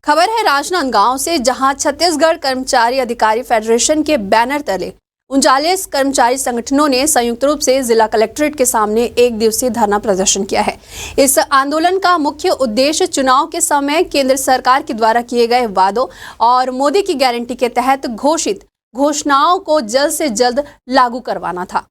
खबर है राजनांदगांव से, जहां छत्तीसगढ़ कर्मचारी अधिकारी फेडरेशन के बैनर तले 39 कर्मचारी संगठनों ने संयुक्त रूप से जिला कलेक्ट्रेट के सामने एक दिवसीय धरना प्रदर्शन किया है। इस आंदोलन का मुख्य उद्देश्य चुनाव के समय केंद्र सरकार के द्वारा किए गए वादों और मोदी की गारंटी के तहत घोषित घोषणाओं को जल्द से जल्द लागू करवाना था।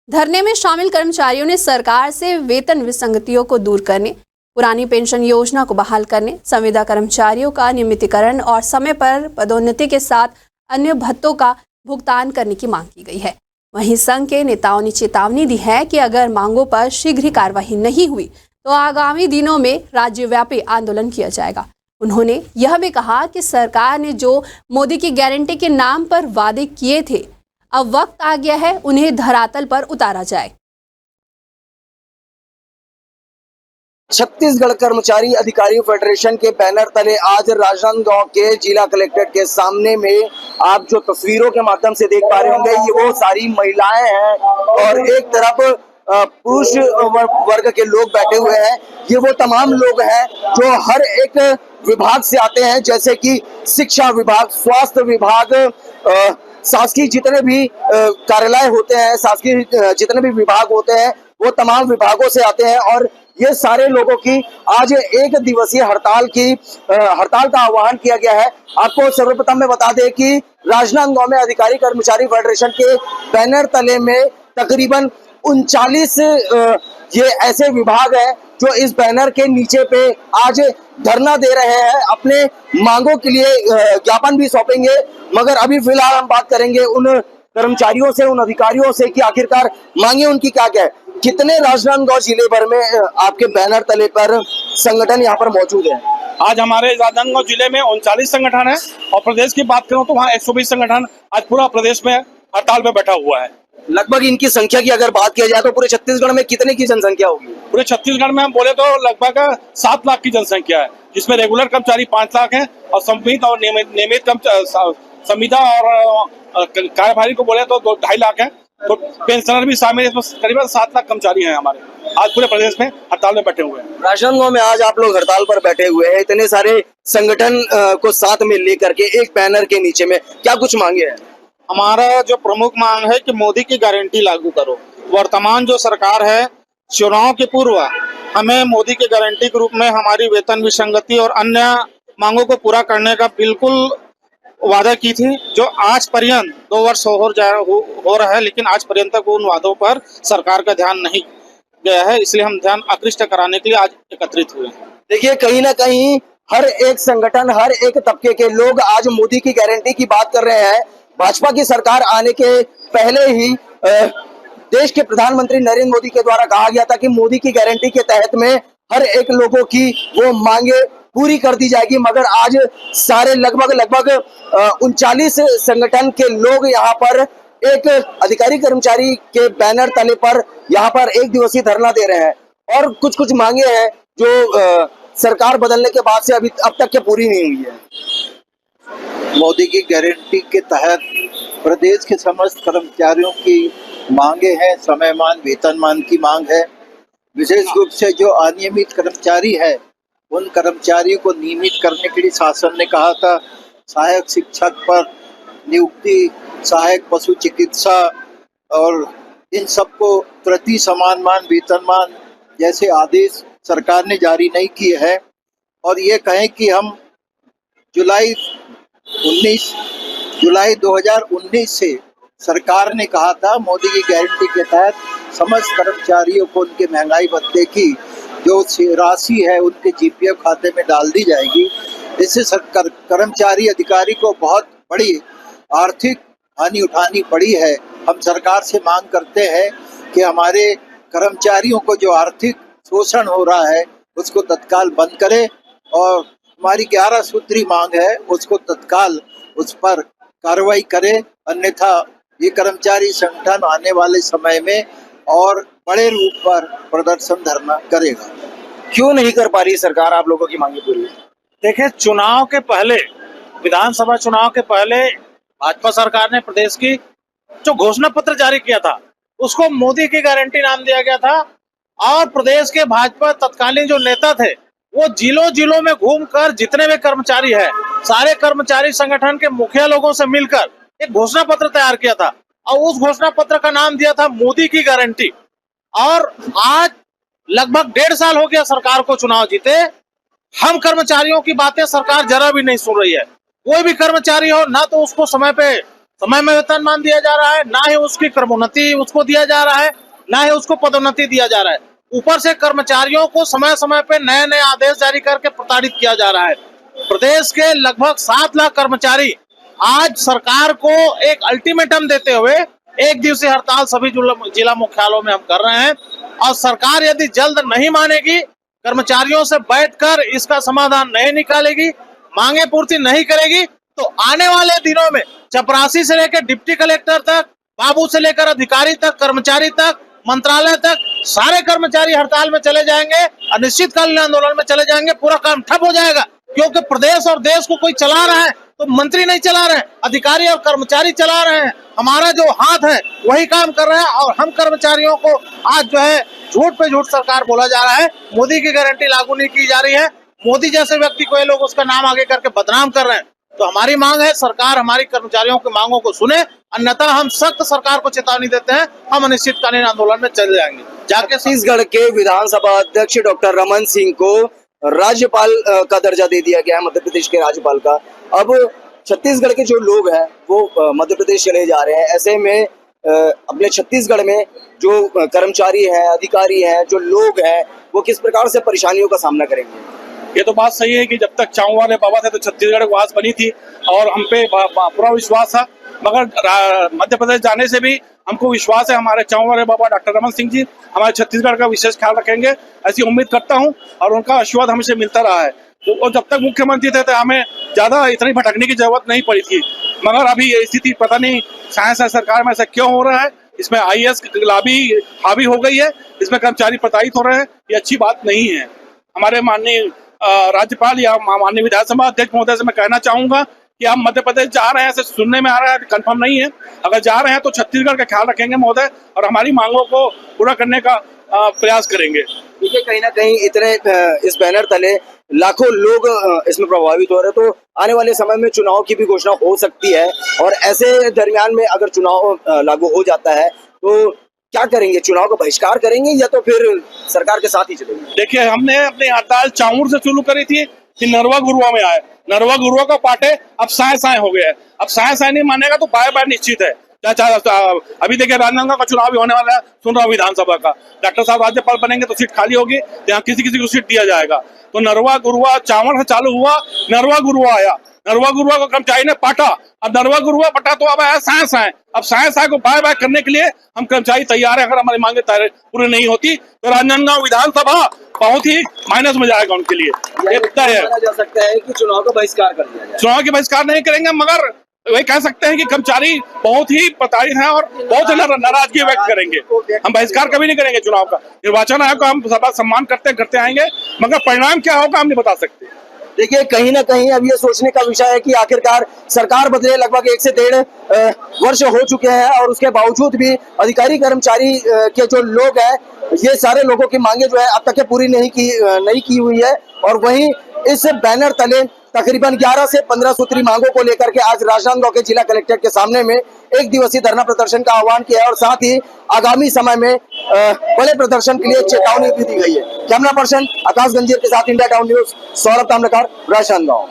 धरने में शामिल कर्मचारियों ने सरकार से वेतन विसंगतियों को दूर करने, पुरानी पेंशन योजना को बहाल करने, संविदा कर्मचारियों का नियमितीकरण और समय पर पदोन्नति के साथ अन्य भत्तों का भुगतान करने की मांग की गई है। वहीं संघ के नेताओं ने चेतावनी दी है कि अगर मांगों पर शीघ्र ही कार्रवाई नहीं हुई तो आगामी दिनों में राज्यव्यापी आंदोलन किया जाएगा। उन्होंने यह भी कहा कि सरकार ने जो मोदी की गारंटी के नाम पर वादे किए थे, अब वक्त आ गया है उन्हें धरातल पर उतारा जाए। छत्तीसगढ़ कर्मचारी अधिकारी फेडरेशन के बैनर तले आज राजनांदगांव के जिला कलेक्ट्रेट के सामने में आप जो तस्वीरों के माध्यम से देख पा रहे होंगे, ये वो सारी महिलाएं हैं और एक तरफ पुरुष वर्ग के लोग बैठे हुए हैं। ये वो तमाम लोग हैं जो हर एक विभाग से आते हैं, जैसे कि शिक्षा विभाग, स्वास्थ्य विभाग, शासकीय जितने भी कार्यालय होते हैं, शासकीय जितने भी विभाग होते हैं, वो तमाम विभागों से आते हैं। और ये सारे लोगों की आज एक दिवसीय हड़ताल का आह्वान किया गया है। आपको सर्वप्रथम मैं बता दें कि राजनांदगांव में अधिकारी कर्मचारी फेडरेशन के बैनर तले में तकरीबन 39 ये ऐसे विभाग हैं जो इस बैनर के नीचे पे आज धरना दे रहे हैं, अपने मांगों के लिए ज्ञापन भी सौंपेंगे। मगर अभी फिलहाल हम बात करेंगे उन कर्मचारियों से, उन अधिकारियों से कि आखिरकार मांगे उनकी क्या क्या है। कितने राजनांदगांव जिले भर में आपके बैनर तले पर संगठन यहाँ पर मौजूद है? आज हमारे राजनांदगांव जिले में 39 संगठन है और प्रदेश की बात करूं तो वहाँ 120 संगठन आज पूरा प्रदेश में हड़ताल पे बैठा हुआ है। लगभग इनकी संख्या की अगर बात किया जाए तो पूरे छत्तीसगढ़ में कितने की जनसंख्या होगी? पूरे छत्तीसगढ़ में हम बोले तो लगभग 7 लाख की जनसंख्या है, जिसमें रेगुलर कर्मचारी 5 लाख है और नियमित संविदा और कार्यभारी को बोले तो 2.5 लाख है। तो पेंशनर भी शामिल है, इसमें करीबन 7 लाख कर्मचारी हैं हमारे आज पूरे प्रदेश में हड़ताल में बैठे हुए हैं। राजनांदगांव में आज आप लोग हड़ताल पर बैठे हुए हैं, इतने सारे संगठन को साथ में लेकर के एक बैनर के नीचे में क्या कुछ मांगे हैं? हमारा जो प्रमुख मांग है कि मोदी की गारंटी लागू करो। वर्तमान जो सरकार है, चुनाव के पूर्व हमें मोदी की गारंटी के रूप में हमारी वेतन विसंगति और अन्य मांगों को पूरा करने का बिल्कुल वादा की थी, जो आज पर्यंत 2 वर्ष हो रहा है, लेकिन आज पर्यंत तक उन वादों पर सरकार का ध्यान नहीं गया है। इसलिए हम ध्यान आकृष्ट कराने के लिए आज एकत्रित हुए। देखिए, कहीं ना कहीं हर एक संगठन, हर एक तबके के लोग आज मोदी की गारंटी की बात कर रहे हैं। भाजपा की सरकार आने के पहले ही देश के प्रधानमंत्री नरेंद्र मोदी के द्वारा कहा गया था कि मोदी की गारंटी के तहत में हर एक लोगों की वो मांगे पूरी कर दी जाएगी। मगर आज सारे लगभग 39 संगठन के लोग यहाँ पर एक अधिकारी कर्मचारी के बैनर तले पर यहाँ पर एक दिवसीय धरना दे रहे हैं और कुछ मांगे हैं जो सरकार बदलने के बाद से अब तक के पूरी नहीं हुई है। मोदी की गारंटी के तहत प्रदेश के समस्त कर्मचारियों की मांगे हैं। समयमान, वेतनमान की मांग है। विशेष रूप से जो अनियमित कर्मचारी है, उन कर्मचारियों को नियमित करने के लिए शासन ने कहा था। सहायक शिक्षक पर नियुक्ति, सहायक पशु चिकित्सा और इन सबको प्रति समानमान, वेतनमान जैसे आदेश सरकार ने जारी नहीं किए हैं। और ये कहें कि हम जुलाई 2019 से सरकार ने कहा था मोदी की गारंटी के तहत समस्त कर्मचारियों को उनके महंगाई भत्ते की जो राशि है उनके जीपीएफ खाते में डाल दी जाएगी। इससे कर्मचारी अधिकारी को बहुत बड़ी आर्थिक हानि उठानी पड़ी है। हम सरकार से मांग करते हैं कि हमारे कर्मचारियों को जो आर्थिक शोषण हो रहा है उसको तत्काल बंद करे और हमारी 11 सूत्री मांग है उसको तत्काल उस पर कार्रवाई करे। अन्यथा ये कर्मचारी संगठन आने वाले समय में और बड़े रूप पर प्रदर्शन धरना करेगा। क्यों नहीं कर पा रही सरकार आप लोगों की मांगे पूरी? देखिए, चुनाव के पहले, विधानसभा चुनाव के पहले भाजपा सरकार ने प्रदेश की जो घोषणा पत्र जारी किया था उसको मोदी की गारंटी नाम दिया गया था और प्रदेश के भाजपा तत्कालीन जो नेता थे वो जिलों जिलों में घूमकर जितने भी कर्मचारी है, सारे कर्मचारी संगठन के मुखिया लोगों से मिलकर एक घोषणा पत्र तैयार किया था और उस घोषणा पत्र का नाम दिया था मोदी की गारंटी। और आज लगभग 1.5 साल हो गया सरकार को चुनाव जीते, हम कर्मचारियों की बातें सरकार जरा भी नहीं सुन रही है। कोई भी कर्मचारी हो, ना तो उसको समय में वेतनमान दिया जा रहा है, ना ही उसकी क्रमोन्नति उसको दिया जा रहा है, ना ही उसको पदोन्नति दिया जा रहा है। ऊपर से कर्मचारियों को समय समय पे नए नए आदेश जारी करके प्रताड़ित किया जा रहा है। प्रदेश के लगभग 7 लाख कर्मचारी आज सरकार को एक अल्टीमेटम देते हुए 1 दिवसीय हड़ताल सभी जिला मुख्यालयों में हम कर रहे हैं। और सरकार यदि जल्द नहीं मानेगी, कर्मचारियों से बैठकर इसका समाधान नहीं निकालेगी, मांगे पूर्ति नहीं करेगी, तो आने वाले दिनों में चपरासी से लेकर डिप्टी कलेक्टर तक, बाबू से लेकर अधिकारी तक, कर्मचारी तक, मंत्रालय तक, सारे कर्मचारी हड़ताल में चले जाएंगे, अनिश्चितकालीन आंदोलन में चले जाएंगे। पूरा काम ठप हो जाएगा, क्योंकि प्रदेश और देश को कोई चला रहा है तो मंत्री नहीं चला रहे हैं, अधिकारी और कर्मचारी चला रहे हैं। हमारा जो हाथ है वही काम कर रहा है और हम कर्मचारियों को आज जो है झूठ पे झूठ सरकार बोला जा रहा है। मोदी की गारंटी लागू नहीं की जा रही है। मोदी जैसे व्यक्ति को ये लोग उसका नाम आगे करके बदनाम कर रहे हैं। तो हमारी मांग है सरकार हमारी कर्मचारियों की मांगों को सुने, अन्यथा हम सख्त सरकार को चेतावनी देते हैं, हम अनिश्चितकालीन आंदोलन में चले जाएंगे। जाके छत्तीसगढ़ के विधानसभा अध्यक्ष डॉक्टर रमन सिंह को राज्यपाल का दर्जा दे दिया गया है, मध्य प्रदेश के राज्यपाल का। अब छत्तीसगढ़ के जो लोग हैं वो मध्य प्रदेश चले जा रहे हैं। ऐसे में अपने छत्तीसगढ़ में जो कर्मचारी हैं, अधिकारी हैं, जो लोग हैं, वो किस प्रकार से परेशानियों का सामना करेंगे? ये तो बात सही है कि जब तक चाऊ वाले बाबा थे तो छत्तीसगढ़ को आस बनी थी और हम पे पूरा विश्वास था। मगर मध्य प्रदेश जाने से भी हमको विश्वास है हमारे चाऊ वाले बाबा डॉक्टर रमन सिंह जी हमारे छत्तीसगढ़ का विशेष ख्याल रखेंगे, ऐसी उम्मीद करता हूँ और उनका आशीर्वाद हमेशा मिलता रहा है। तो जब तक मुख्यमंत्री थे तो हमें ज्यादा इतनी भटकने की जरूरत नहीं पड़ी थी। मगर अभी ये स्थिति पता नहीं साइंस सरकार में ऐसा क्यों हो रहा है, इसमें IAS लॉबी हावी हो गई है, इसमें कर्मचारी प्रताड़ित हो रहे हैं, ये अच्छी बात नहीं है। हमारे माननीय राज्यपाल या माननीय विधानसभा अध्यक्ष महोदय से मैं कहना चाहूंगा कि आप मध्य प्रदेश जा रहे हैं, ऐसे सुनने में आ रहा है, कंफर्म नहीं है। अगर जा रहे हैं तो छत्तीसगढ़ का ख्याल रखेंगे महोदय और हमारी मांगों को पूरा करने का प्रयास करेंगे। देखिए कहीं ना कहीं इतने इस बैनर तले लाखों लोग इसमें प्रभावित हो रहे हैं, तो आने वाले समय में चुनाव की भी घोषणा हो सकती है और ऐसे दरमियान में अगर चुनाव लागू हो जाता है तो क्या करेंगे? चुनाव का बहिष्कार करेंगे या तो फिर सरकार के साथ ही चलेंगे? देखिए हमने अपनी हड़ताल चाऊर से शुरू करी थी कि नरवा गुरुआ में आए, नरवा गुरुआ का पाटे अब साए साए हो गया है। अब साए साए नहीं मानेगा तो बाय बाय निश्चित है। अभी देखिए राजनांदगांव का चुनाव भी होने वाला है, सुन रहा हूँ विधानसभा का, डॉक्टर साहब राज्यपाल बनेंगे तो सीट खाली होगी, यहाँ किसी किसी को सीट दिया जाएगा। तो नरवा गुरुआ चावल से चालू हुआ, नरवा गुरुआ आया, नरवा गुरुआ को कर्मचारी ने पाटा, अब नरवा गुरुआ पटा तो अब आया साए साए। अब साए साए को बाय बाय करने के लिए हम कर्मचारी तैयार है। अगर हमारी मांगे पूरी नहीं होती तो राजनांदगांव विधानसभा बहुत ही माइनस में जाएगा उनके लिए। ये तय है। जा सकता है कि चुनाव का बहिष्कार कर दिया जाए। चुनाव के बहिष्कार नहीं करेंगे, मगर वही कह सकते हैं कि कर्मचारी बहुत ही प्रताड़ित हैं और बहुत नाराजगी व्यक्त करेंगे। हम बहिष्कार कभी नहीं करेंगे चुनाव का। निर्वाचन आयोग का हम सदा सम्मान करते आएंगे, मगर परिणाम क्या होगा हम नहीं बता सकते। देखिए कहीं ना कहीं अब ये सोचने का विषय है कि आखिरकार सरकार बदले लगभग 1 से 1.5 वर्ष हो चुके हैं और उसके बावजूद भी अधिकारी कर्मचारी के जो लोग हैं, ये सारे लोगों की मांगे जो है अब तक पूरी नहीं की हुई है। और वहीं इस बैनर तले तकरीबन 11 से 15 सूत्री मांगों को लेकर के आज राजनांदगांव के जिला कलेक्ट्रेट के सामने में 1 दिवसीय धरना प्रदर्शन का आह्वान किया है और साथ ही आगामी समय में बड़े प्रदर्शन के लिए चेतावनी भी दी गई है। कैमरा पर्सन आकाश गंजीर के साथ India town news, Saurabh Tamrakar, Rajnandgaon.